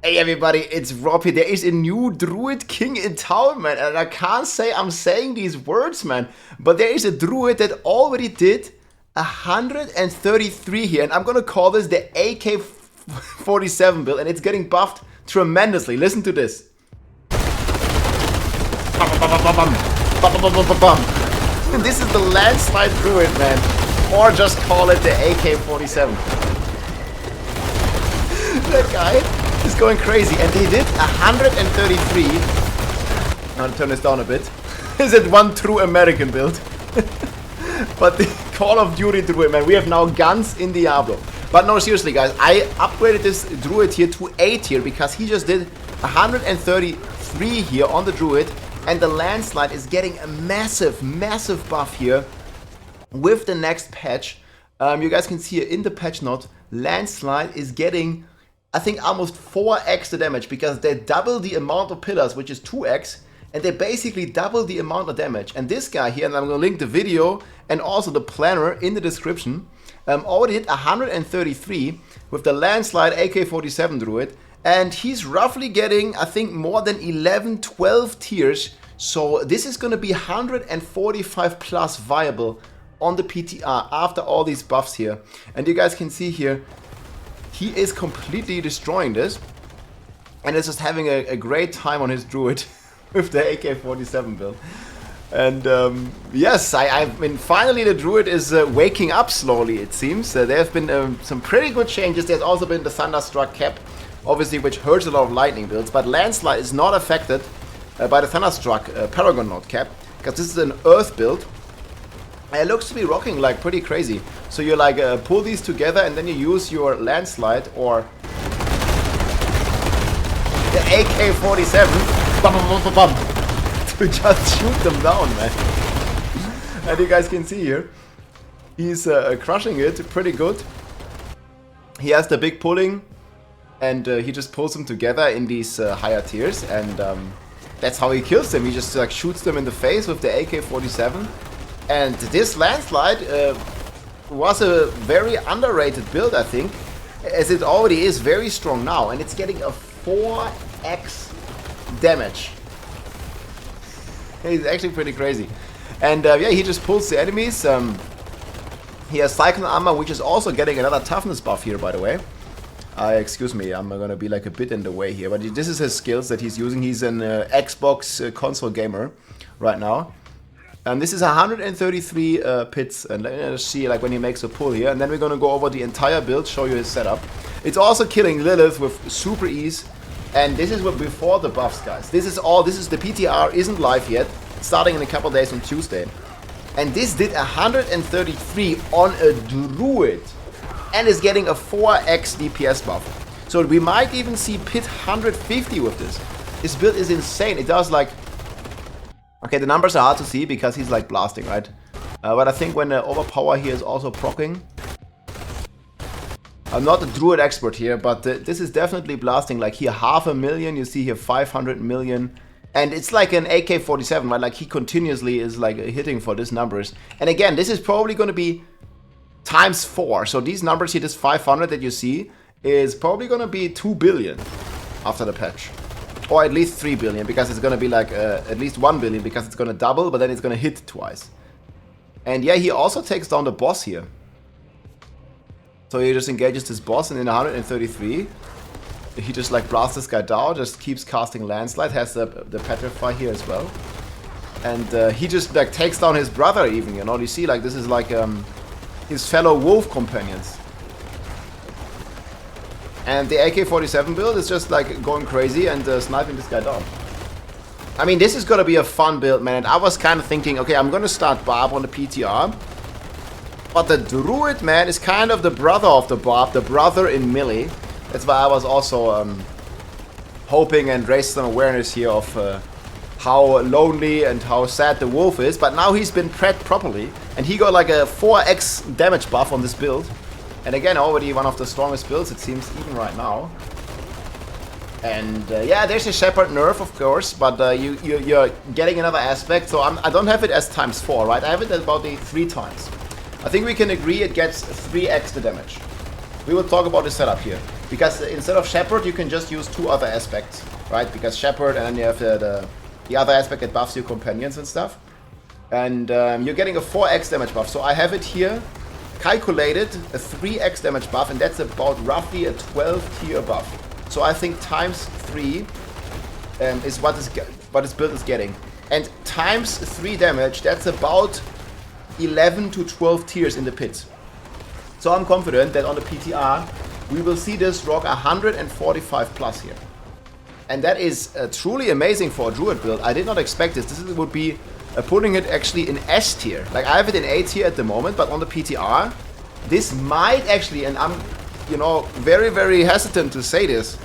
Hey everybody, it's Rob here. There is a new Druid King in town, man. And I can't say I'm saying these words, man. But there is a Druid that already did 133 here. And I'm gonna call this the AK47 build. And it's getting buffed tremendously. Listen to this. This is the Landslide Druid, man. Or just call it the AK47. That guy is going crazy, and they did 133. I'm gonna turn this down a bit. Is it one true American build? But the Call of Duty Druid, man, we have now guns in Diablo. But no, seriously, guys, I upgraded this Druid here to A tier because he just did 133 here on the Druid, and the Landslide is getting a massive buff here with the next patch. You guys can see here in the patch note, Landslide is getting, I think, almost 4x the damage because they double the amount of pillars, which is 2x, and they basically double the amount of damage. And this guy here, and I'm going to link the video and also the planner in the description, already hit 133 with the Landslide AK47 Druid, and he's roughly getting, I think, more than 11-12 tiers. So this is going to be 145 plus viable on the PTR after all these buffs here. And you guys can see here, he is completely destroying this, and is just having a great time on his Druid with the AK47 build. And yes, I mean, finally the Druid is waking up slowly, it seems. There have been some pretty good changes. There's also been the Thunderstruck cap, obviously, which hurts a lot of lightning builds, but Landslide is not affected by the Thunderstruck Paragon node cap, because this is an Earth build. And it looks to be rocking like pretty crazy. So you like pull these together, and then you use your Landslide or the AK47 to just shoot them down, man. And you guys can see here, he's crushing it pretty good. He has the big pulling, and he just pulls them together in these higher tiers, and that's how he kills them. He just like shoots them in the face with the AK47. And this Landslide was a very underrated build, I think, as it already is very strong now, and it's getting a 4x damage. It's actually pretty crazy. And yeah, he just pulls the enemies. He has Cyclone Armor, which is also getting another toughness buff here, by the way. Excuse me, I'm gonna be like a bit in the way here, but this is his skills that he's using. He's an Xbox console gamer right now. This is 133 pits, and let's see like when he makes a pull here, and then we're gonna go over the entire build, show you his setup. It's also killing Lilith with super ease, and this is what before the buffs, guys. This is the PTR isn't live yet, starting in a couple days on Tuesday, and this did 133 on a Druid, and is getting a 4x DPS buff. So we might even see pit 150 with this. This build is insane. It does like, okay, the numbers are hard to see because he's like blasting, right? But I think when the overpower here is also proccing. I'm not a Druid expert here, but this is definitely blasting. Like here, 500,000, you see here 500 million. And it's like an AK-47, right? Like he continuously is like hitting for these numbers. And again, this is probably going to be times 4. So these numbers here, this 500 that you see, is probably going to be 2 billion after the patch. Or at least 3 billion, because it's going to be like at least 1 billion, because it's going to double, but then it's going to hit twice. And yeah, he also takes down the boss here. So he just engages this boss, and in 133, he just like blasts this guy down, just keeps casting Landslide, has the Petrify here as well. And he just like takes down his brother even, you know, you see like this is like his fellow wolf companions. And the AK-47 build is just like going crazy and sniping this guy down. I mean, this is gonna be a fun build, man. And I was kind of thinking, okay, I'm gonna start Barb on the PTR. But the Druid, man, is kind of the brother of the Barb, the brother in melee. That's why I was also hoping and raised some awareness here of how lonely and how sad the wolf is. But now he's been prepped properly, and he got like a 4x damage buff on this build. And again, already one of the strongest builds, it seems, even right now. And yeah, there's a Shepherd nerf, of course, but you're getting another aspect. So I don't have it as times 4, right? I have it at about the 3 times. I think we can agree it gets 3x the damage. we will talk about the setup here. Because instead of Shepherd, you can just use 2 other aspects, right? Because Shepherd, and then you have the other aspect that buffs your companions and stuff. And you're getting a 4x damage buff. So I have it here, calculated, a 3x damage buff, and that's about roughly a 12 tier buff. So I think times 3 is what this build is getting. And times 3 damage, that's about 11 to 12 tiers in the pit. So I'm confident that on the PTR, we will see this rock 145 plus here. And that is truly amazing for a Druid build. I did not expect this. This would be putting it actually in S tier. Like I have it in A tier at the moment, but on the PTR, this might actually, and I'm, you know, very, very hesitant to say this.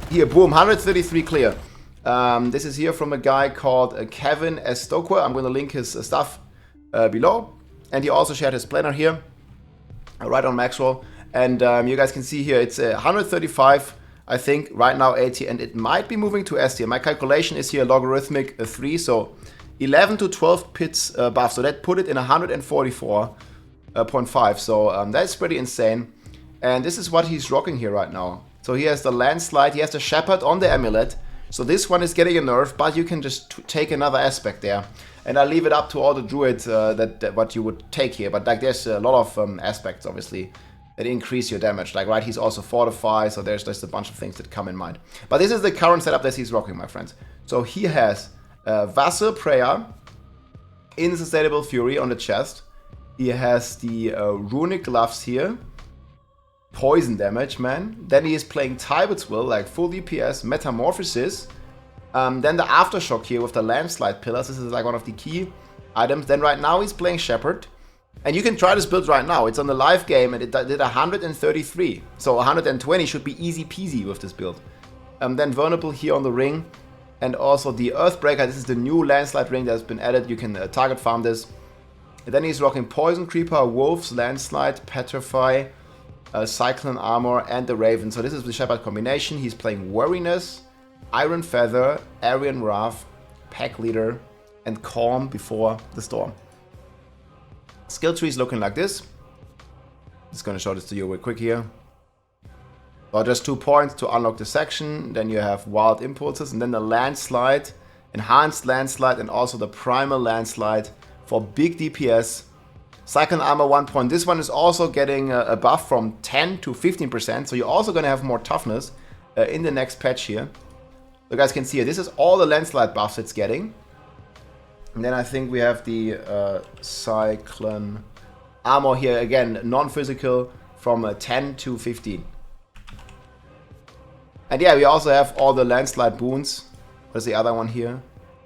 Here, boom, 133 clear. This is here from a guy called Kevin S. Stokwer. I'm going to link his stuff below. And he also shared his planner here, right on Maxwell. And you guys can see here, it's 135, I think, right now A tier, and it might be moving to S tier. My calculation is here logarithmic 3, so 11 to 12 pits buff. So that put it in 144.5. So that's pretty insane. And this is what he's rocking here right now. So he has the Landslide, he has the Shepherd on the Amulet. So this one is getting a nerf, but you can just take another aspect there. And I'll leave it up to all the Druids that what you would take here. But like there's a lot of aspects, obviously, that increase your damage. Like, right, he's also fortified, so there's just a bunch of things that come in mind. But this is the current setup that he's rocking, my friends. So he has Vassal Prayer, Insustainable Fury on the chest. He has the Runic Gloves here. Poison damage, man. Then he is playing Tybet's Will, like full DPS, Metamorphosis. Then the Aftershock here with the Landslide Pillars. This is like one of the key items. Then right now he's playing Shepherd. And you can try this build right now. It's on the live game and it did 133. So 120 should be easy peasy with this build. Then Vulnerable here on the ring. And also the Earthbreaker. This is the new Landslide ring that has been added. You can target farm this. And then he's rocking Poison Creeper, Wolves, Landslide, Petrify, Cyclone Armor, and the Raven. So this is the Shepherd combination. He's playing Wariness, Iron Feather, Aryan Wrath, Pack Leader, and Calm before the Storm. Skill tree is looking like this. Just gonna show this to you real quick here. So just 2 points to unlock the section. Then you have Wild Impulses, and then the Landslide, Enhanced Landslide, and also the Primal Landslide for big DPS. Cyclone Armor 1 point. This one is also getting a buff from 10 to 15%. So you're also gonna have more toughness in the next patch here. So you guys can see here, this is all the Landslide buffs it's getting. And then I think we have the Cyclone Armor here, again, non-physical, from 10 to 15. And yeah, we also have all the Landslide Boons. What's the other one here?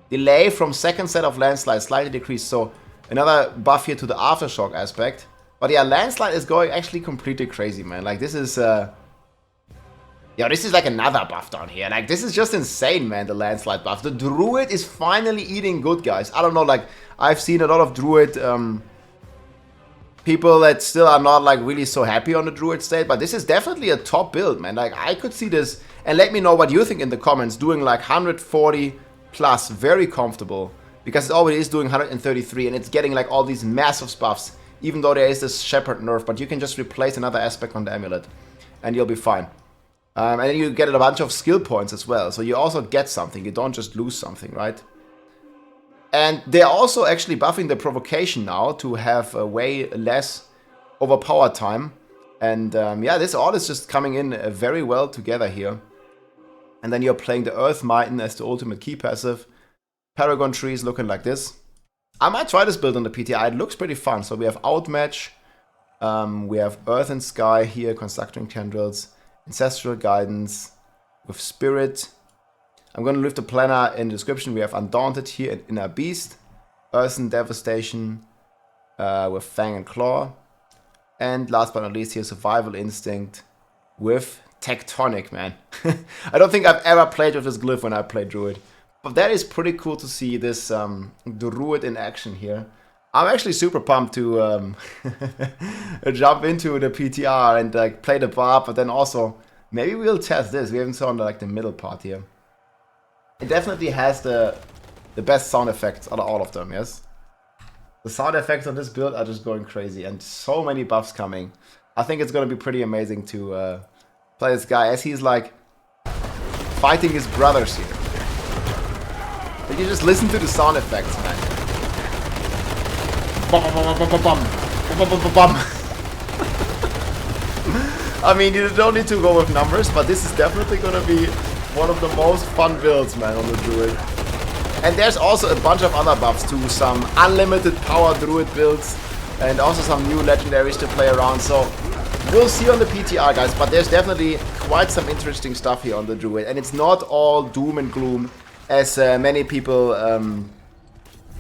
Delay from second set of Landslide, slightly decreased. So another buff here to the Aftershock aspect. But yeah, Landslide is going actually completely crazy, man. Like this is... yeah, this is like another buff down here. Like, this is just insane, man, the Landslide buff. The Druid is finally eating good, guys. I don't know, like, I've seen a lot of Druid people that still are not, like, really so happy on the Druid state. But this is definitely a top build, man. Like, I could see this. And let me know what you think in the comments. Doing, like, 140 plus, very comfortable. Because it already is doing 133. And it's getting, like, all these massive buffs. Even though there is this Shepherd nerf. But you can just replace another aspect on the Amulet. And you'll be fine. And then you get a bunch of skill points as well. So you also get something. You don't just lose something, right? And they're also actually buffing the provocation now to have way less overpower time. And yeah, this all is just coming in very well together here. And then you're playing the Earth Mighten as the ultimate key passive. Paragon trees looking like this. I might try this build on the PTI. It looks pretty fun. So we have Outmatch. We have Earth and Sky here. Constructing Tendrils. Ancestral Guidance with Spirit. I'm going to leave the planner in the description. We have Undaunted here and Inner Beast. Earthen Devastation with Fang and Claw. And last but not least here, Survival Instinct with Tectonic, man. I don't think I've ever played with this glyph when I played Druid. But that is pretty cool to see this Druid in action here. I'm actually super pumped to jump into the PTR and like play the Barb, but then also maybe we'll test this. We haven't saw like the middle part here. It definitely has the best sound effects out of all of them, yes? The sound effects on this build are just going crazy and so many buffs coming. I think it's gonna be pretty amazing to play this guy as he's like fighting his brothers here. But you just listen to the sound effects, man. Bum, bum, bum, bum, bum, bum, bum, bum, bum. I mean, you don't need to go with numbers, but this is definitely gonna be one of the most fun builds, man, on the Druid. And there's also a bunch of other buffs too, some unlimited power Druid builds, and also some new legendaries to play around, so we'll see on the PTR, guys, but there's definitely quite some interesting stuff here on the Druid, and it's not all doom and gloom as many people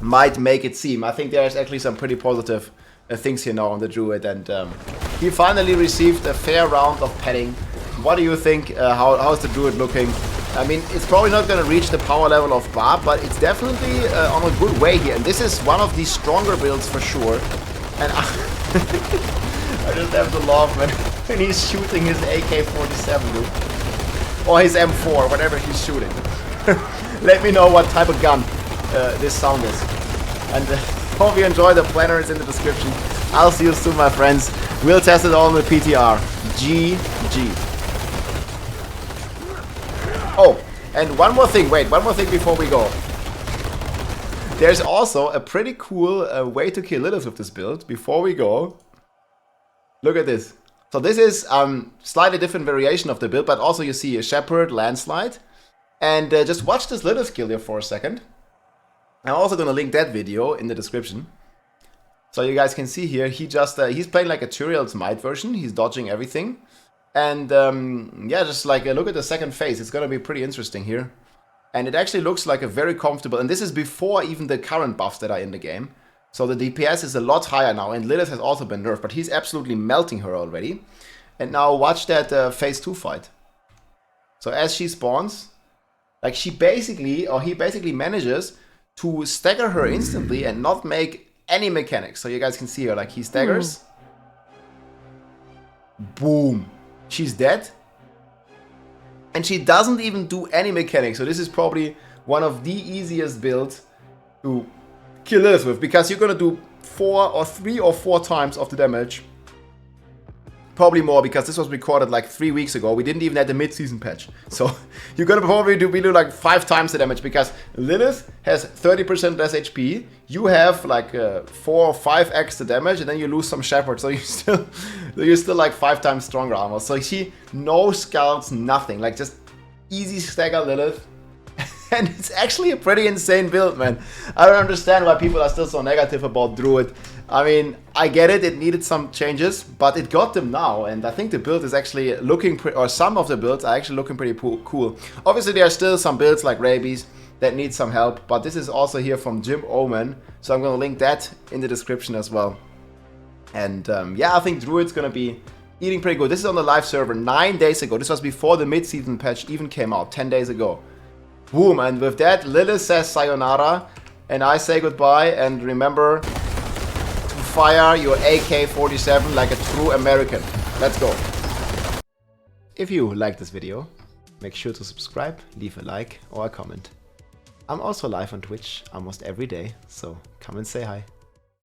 might make it seem. I think there's actually some pretty positive things here now on the Druid, and he finally received a fair round of petting. What do you think? How's the Druid looking? I mean, it's probably not going to reach the power level of Barb, but it's definitely on a good way here. And this is one of the stronger builds for sure. And I just have to laugh when he's shooting his AK47, dude. Or his M4, whatever he's shooting. Let me know what type of gun this sound is. And hope you enjoy. The planner is in the description. I'll see you soon, my friends. We'll test it all in the PTR. GG. Oh, and one more thing, one more thing before we go. There's also a pretty cool way to kill Lilith with this build. Before we go, look at this. So this is slightly different variation of the build, but also you see a Shepherd, Landslide. And just watch this Lilith kill here for a second. I'm also going to link that video in the description. So you guys can see here, he's playing like a Turiel's Might version. He's dodging everything. And yeah, just like look at the second phase. It's gonna be pretty interesting here. And it actually looks like a very comfortable, and this is before even the current buffs that are in the game. So the DPS is a lot higher now, and Lilith has also been nerfed, but he's absolutely melting her already. And now watch that phase 2 fight. So as she spawns, like he basically manages to stagger her instantly and not make any mechanics. So you guys can see her, like he staggers. Boom. She's dead. And she doesn't even do any mechanics. So this is probably one of the easiest builds to kill Lilith with, because you're gonna do 3 or 4 times of the damage. Probably more, because this was recorded like 3 weeks ago. We didn't even have the mid-season patch. So you're gonna probably do like 5 times the damage, because Lilith has 30% less HP. You have like 4 or 5x the damage, and then you lose some Shepherd. So you're still like 5 times stronger armor. So she no scouts, nothing. Like just easy stagger Lilith. And it's actually a pretty insane build, man. I don't understand why people are still so negative about Druid. I mean, I get it, it needed some changes, but it got them now, and I think the build is actually looking or some of the builds are actually looking pretty cool. Obviously, there are still some builds like Rabies that need some help, but this is also here from Jim Omen, so I'm gonna link that in the description as well. And yeah, I think Druid's gonna be eating pretty good. This is on the live server 9 days ago. This was before the mid-season patch even came out, 10 days ago. Boom, and with that, Lilith says sayonara, and I say goodbye, and remember to fire your AK47 like a true American. Let's go. If you like this video, make sure to subscribe, leave a like or a comment. I'm also live on Twitch almost every day, so come and say hi.